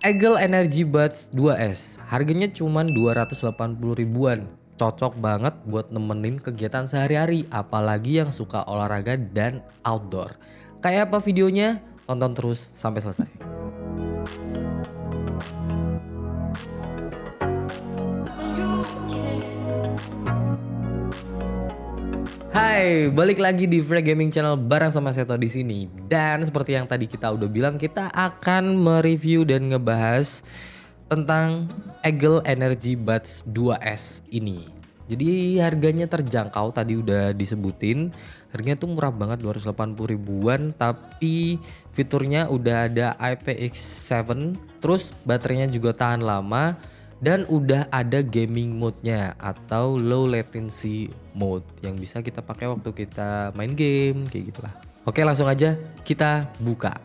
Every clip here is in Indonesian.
Eagle Energy Buds 2S. Harganya cuma 280 ribuan. Cocok banget buat nemenin kegiatan sehari-hari, apalagi yang suka olahraga dan outdoor. Kayak apa videonya? Tonton terus sampai selesai. Hai, balik lagi di Free Gaming Channel bareng sama Seto di sini. Dan seperti yang tadi kita udah bilang, kita akan mereview dan ngebahas tentang Eagle Energy Buds 2S ini. Jadi harganya terjangkau, tadi udah disebutin. Harganya tuh murah banget, 280 ribuan, tapi fiturnya udah ada IPX7, terus baterainya juga tahan lama. Dan udah ada gaming mode-nya atau low latency mode yang bisa kita pakai waktu kita main game kayak gitulah. Oke, langsung aja kita buka.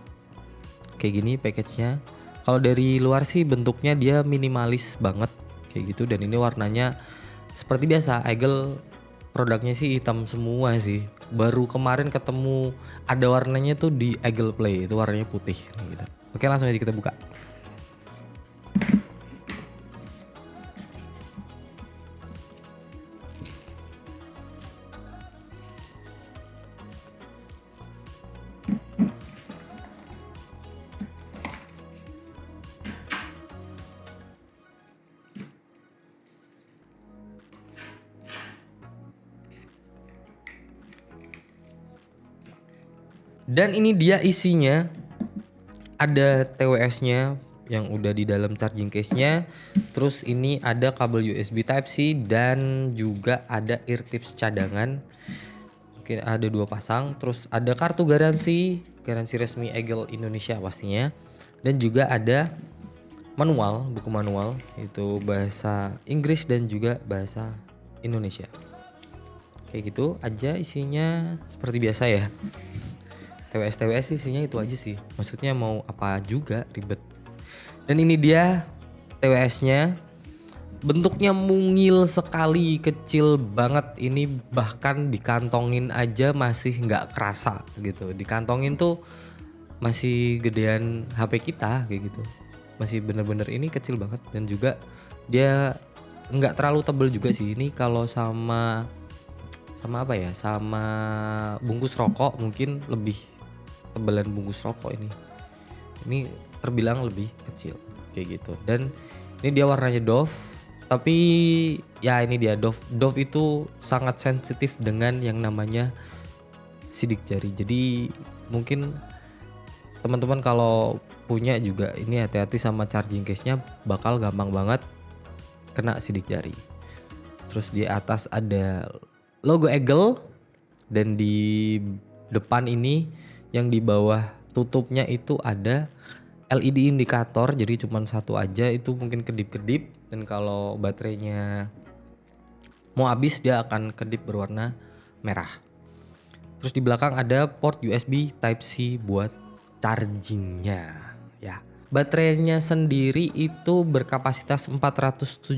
Kayak gini package-nya. Kalau dari luar sih bentuknya dia minimalis banget kayak gitu, dan ini warnanya seperti biasa. Eagle produknya sih hitam semua sih. Baru kemarin ketemu ada warnanya tuh di Eagle Play, itu warnanya putih gitu. Oke, langsung aja kita buka. Dan ini dia isinya, ada TWS-nya yang udah di dalam charging case-nya. Terus ini ada kabel USB Type-C dan juga ada ear tips cadangan. Oke, ada 2 pasang. Terus ada kartu garansi resmi Eagle Indonesia pastinya. Dan juga ada manual, buku manual, itu bahasa Inggris dan juga bahasa Indonesia. Kayak gitu aja isinya, seperti biasa ya. TWS isinya itu aja sih. Maksudnya mau apa juga ribet. Dan ini dia TWS-nya. Bentuknya mungil sekali, kecil banget. Ini bahkan dikantongin aja masih nggak kerasa gitu. Dikantongin tuh masih gedean HP kita kayak gitu. Masih bener-bener ini kecil banget, dan juga dia nggak terlalu tebel juga sih. Ini kalau sama apa ya? Sama bungkus rokok mungkin lebih tebalan bungkus rokok ini. Ini terbilang lebih kecil kayak gitu. Dan ini dia warnanya doff, tapi ya ini dia doff itu sangat sensitif dengan yang namanya sidik jari. Jadi mungkin teman-teman kalau punya juga ini hati-hati sama charging case-nya, bakal gampang banget kena sidik jari. Terus di atas ada logo Eagle, dan di depan ini yang di bawah tutupnya itu ada LED indikator, jadi cuma satu aja, itu mungkin kedip-kedip, dan kalau baterainya mau habis dia akan kedip berwarna merah. Terus di belakang ada port USB Type-C buat chargingnya ya. Baterainya sendiri itu berkapasitas 470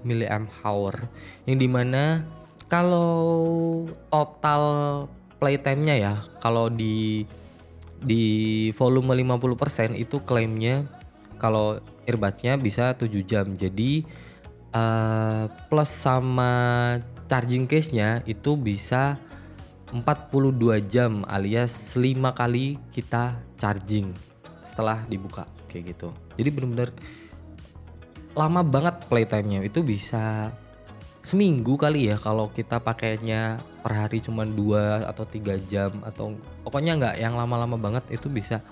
mAh, yang dimana kalau total playtime-nya ya, kalau di volume 50% itu klaimnya kalau earbuds-nya bisa 7 jam. Jadi plus sama charging case-nya itu bisa 42 jam, alias 5 kali kita charging setelah dibuka kayak gitu. Jadi bener-bener lama banget playtime-nya, itu bisa seminggu kali ya kalau kita pakainya per hari cuma 2 atau 3 jam, atau pokoknya nggak yang lama-lama banget. Itu bisa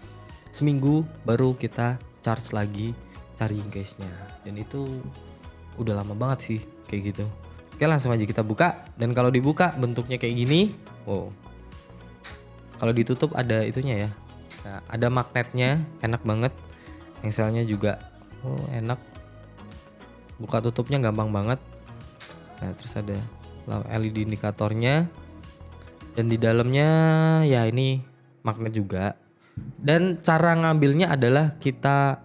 seminggu baru kita charge lagi charging case-nya, dan itu udah lama banget sih kayak gitu. Oke, langsung aja kita buka. Dan kalau dibuka bentuknya kayak gini. Wow. Kalau ditutup ada itunya ya. Nah, ada magnetnya, enak banget. Engselnya juga enak. Buka tutupnya gampang banget. Nah, terus ada LED indikatornya. Dan di dalamnya ya ini magnet juga. Dan cara ngambilnya adalah kita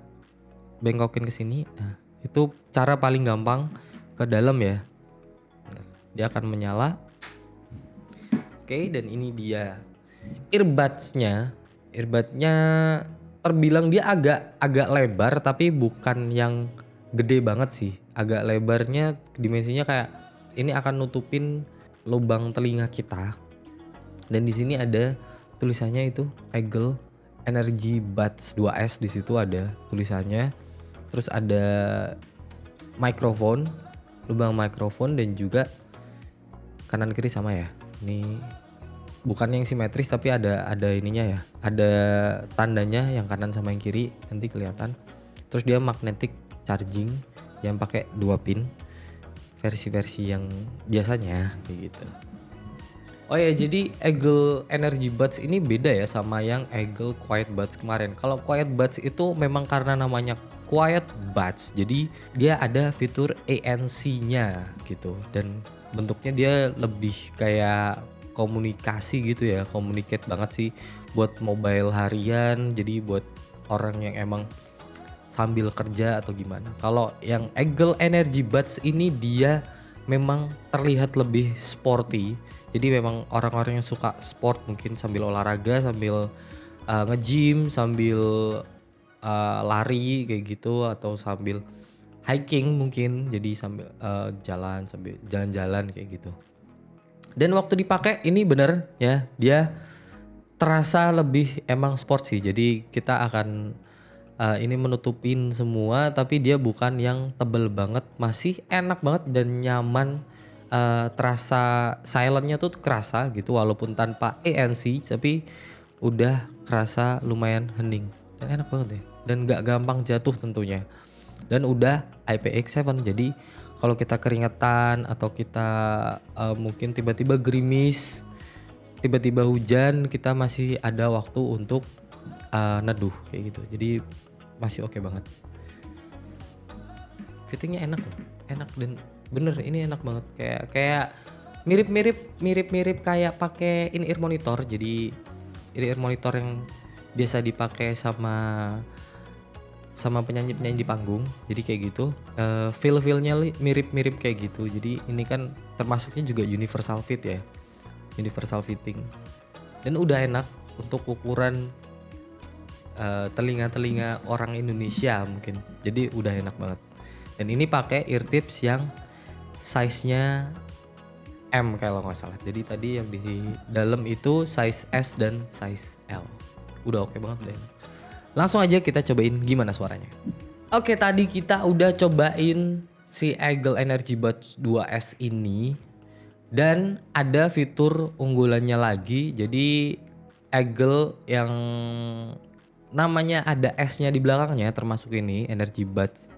bengkokin ke sini. Nah, itu cara paling gampang ke dalam ya. Nah, dia akan menyala. Oke, dan ini dia earbudsnya. Earbudnya terbilang dia agak lebar tapi bukan yang gede banget sih. Agak lebarnya dimensinya kayak ini akan nutupin lubang telinga kita. Dan di sini ada tulisannya itu Eagle Energy Buds 2S, di situ ada tulisannya. Terus ada mikrofon, lubang mikrofon, dan juga kanan kiri sama ya. Ini bukan yang simetris tapi ada ininya ya. Ada tandanya yang kanan sama yang kiri nanti kelihatan. Terus dia magnetic charging yang pakai 2 pin. Versi-versi yang biasanya kayak gitu. Oh ya, jadi Eagle Energy Buds ini beda ya sama yang Eagle Quiet Buds kemarin. Kalau Quiet Buds itu memang karena namanya Quiet Buds, jadi dia ada fitur ANC-nya gitu, dan bentuknya dia lebih kayak komunikasi gitu ya, communicate banget sih buat mobile harian, jadi buat orang yang emang sambil kerja atau gimana. Kalau yang Eagle Energy Buds ini dia memang terlihat lebih sporty. Jadi memang orang-orang yang suka sport, mungkin sambil olahraga, sambil nge-gym, sambil lari kayak gitu, atau sambil hiking mungkin. Jadi sambil sambil jalan-jalan kayak gitu. Dan waktu dipakai ini bener ya, dia terasa lebih emang sport sih. Jadi kita akan ini menutupin semua, tapi dia bukan yang tebel banget, masih enak banget dan nyaman. Terasa silentnya tuh kerasa gitu walaupun tanpa ANC, tapi udah kerasa lumayan hening dan enak banget ya, dan gak gampang jatuh tentunya. Dan udah IPX7, jadi kalau kita keringetan atau kita mungkin tiba-tiba gerimis, tiba-tiba hujan, kita masih ada waktu untuk neduh kayak gitu. Jadi masih oke banget. Fittingnya enak loh, enak, dan bener ini enak banget, kayak mirip kayak pakai in-ear monitor. Jadi in-ear monitor yang biasa dipakai sama penyanyi di panggung, jadi kayak gitu. Feel-nya mirip kayak gitu. Jadi ini kan termasuknya juga universal fit ya, universal fitting, dan udah enak untuk ukuran telinga orang Indonesia mungkin. Jadi udah enak banget. Dan ini pakai ear tips yang size-nya M kalau nggak salah. Jadi tadi yang di dalam itu size S dan size L. Udah oke banget deh. Langsung aja kita cobain gimana suaranya. Oke, tadi kita udah cobain si Eagle Energy Buds 2S ini, dan ada fitur unggulannya lagi. Jadi Eagle yang namanya ada S-nya di belakangnya, termasuk ini Energy Buds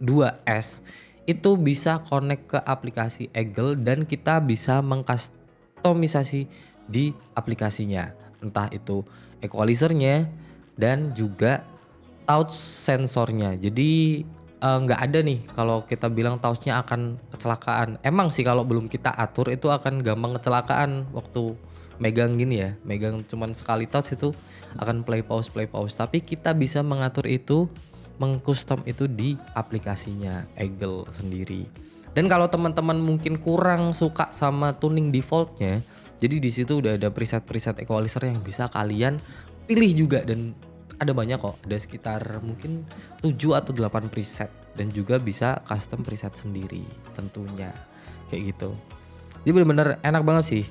2S, itu bisa connect ke aplikasi Eagle dan kita bisa mengkustomisasi di aplikasinya. Entah itu equalizernya dan juga touch sensornya. Jadi nggak ada nih kalau kita bilang touchnya akan kecelakaan. Emang sih kalau belum kita atur itu akan gampang kecelakaan waktu megang gini ya. Megang cuman sekali touch itu akan play pause. Tapi kita bisa mengatur itu, mengcustom itu di aplikasinya Eagle sendiri. Dan kalau teman-teman mungkin kurang suka sama tuning defaultnya, jadi di situ udah ada preset equalizer yang bisa kalian pilih juga, dan ada banyak kok, ada sekitar mungkin 7 atau 8 preset, dan juga bisa custom preset sendiri tentunya kayak gitu. Jadi bener-bener enak banget sih.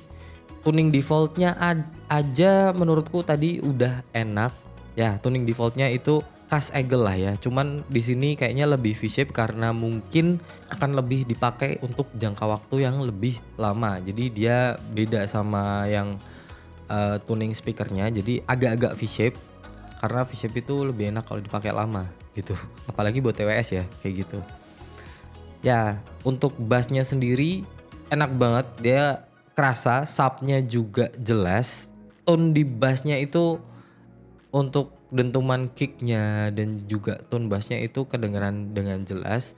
Tuning defaultnya aja menurutku tadi udah enak ya. Tuning defaultnya itu khas Eagle lah ya. Cuman di sini kayaknya lebih V-shape karena mungkin akan lebih dipakai untuk jangka waktu yang lebih lama. Jadi dia beda sama yang tuning speakernya. Jadi agak-agak V-shape karena V-shape itu lebih enak kalau dipakai lama gitu. Apalagi buat TWS ya kayak gitu. Ya, untuk bassnya sendiri enak banget. Dia kerasa, subnya juga jelas. Tone di bassnya itu untuk dentuman kicknya dan juga tone bassnya itu kedengaran dengan jelas.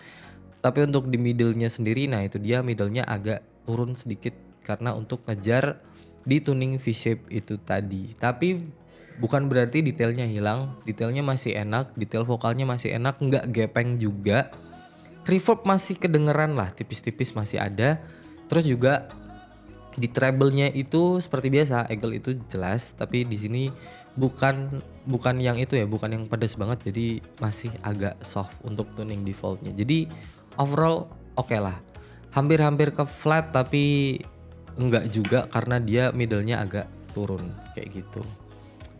Tapi untuk di middle-nya sendiri, nah itu dia middle-nya agak turun sedikit karena untuk ngejar di tuning V-shape itu tadi. Tapi bukan berarti detailnya hilang, detailnya masih enak, detail vokalnya masih enak, nggak gepeng juga. Reverb masih kedengeran lah, tipis-tipis masih ada. Terus juga di treble-nya itu seperti biasa, Eagle itu jelas, tapi di sini bukan bukan yang itu ya, bukan yang pedas banget, jadi masih agak soft untuk tuning defaultnya. Jadi overall oke lah, hampir-hampir ke flat tapi enggak juga karena dia middle-nya agak turun kayak gitu.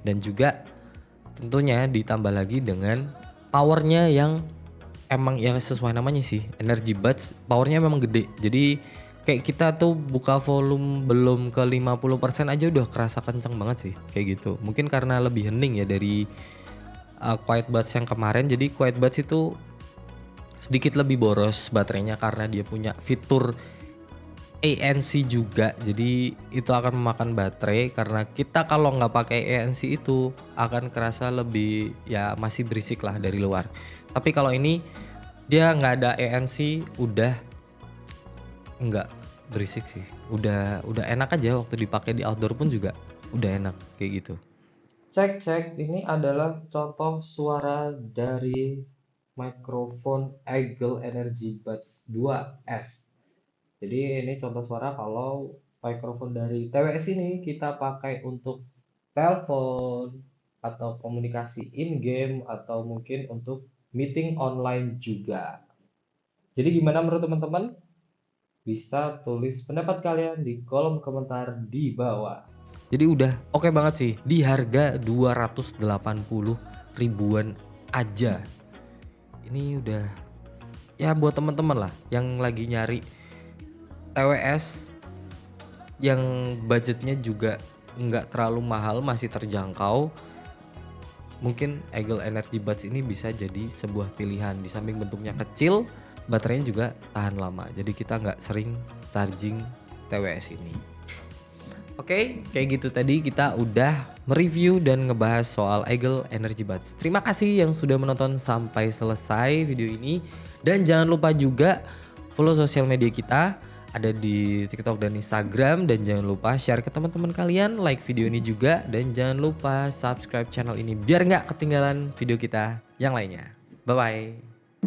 Dan juga tentunya ditambah lagi dengan powernya yang emang ya sesuai namanya sih, energy buds powernya memang gede. Jadi kayak kita tuh buka volume belum ke 50% aja udah kerasa kenceng banget sih kayak gitu. Mungkin karena lebih hening ya dari quiet buds yang kemarin. Jadi quiet buds itu sedikit lebih boros baterainya karena dia punya fitur ANC juga, jadi itu akan memakan baterai karena kita kalau nggak pakai ANC itu akan kerasa lebih ya masih berisik lah dari luar. Tapi kalau ini dia nggak ada ANC udah nggak berisik sih, udah enak aja waktu dipakai di outdoor pun juga udah enak kayak gitu. Cek, ini adalah contoh suara dari mikrofon Eagle Energy Buds 2S. Jadi ini contoh suara kalau mikrofon dari TWS ini kita pakai untuk telepon atau komunikasi in-game atau mungkin untuk meeting online juga. Jadi gimana menurut teman-teman? Bisa tulis pendapat kalian di kolom komentar di bawah. Jadi udah oke banget sih di harga 280 ribuan aja. Ini udah ya buat teman-teman lah yang lagi nyari TWS yang budgetnya juga nggak terlalu mahal, masih terjangkau. Mungkin Eagle Energy Buds ini bisa jadi sebuah pilihan. Di samping bentuknya kecil, baterainya juga tahan lama. Jadi kita nggak sering charging TWS ini. Oke, kayak gitu tadi kita udah mereview dan ngebahas soal Eagle Energy Buds. Terima kasih yang sudah menonton sampai selesai video ini. Dan jangan lupa juga follow sosial media kita, ada di TikTok dan Instagram. Dan jangan lupa share ke teman-teman kalian, like video ini juga. Dan jangan lupa subscribe channel ini biar nggak ketinggalan video kita yang lainnya. Bye-bye.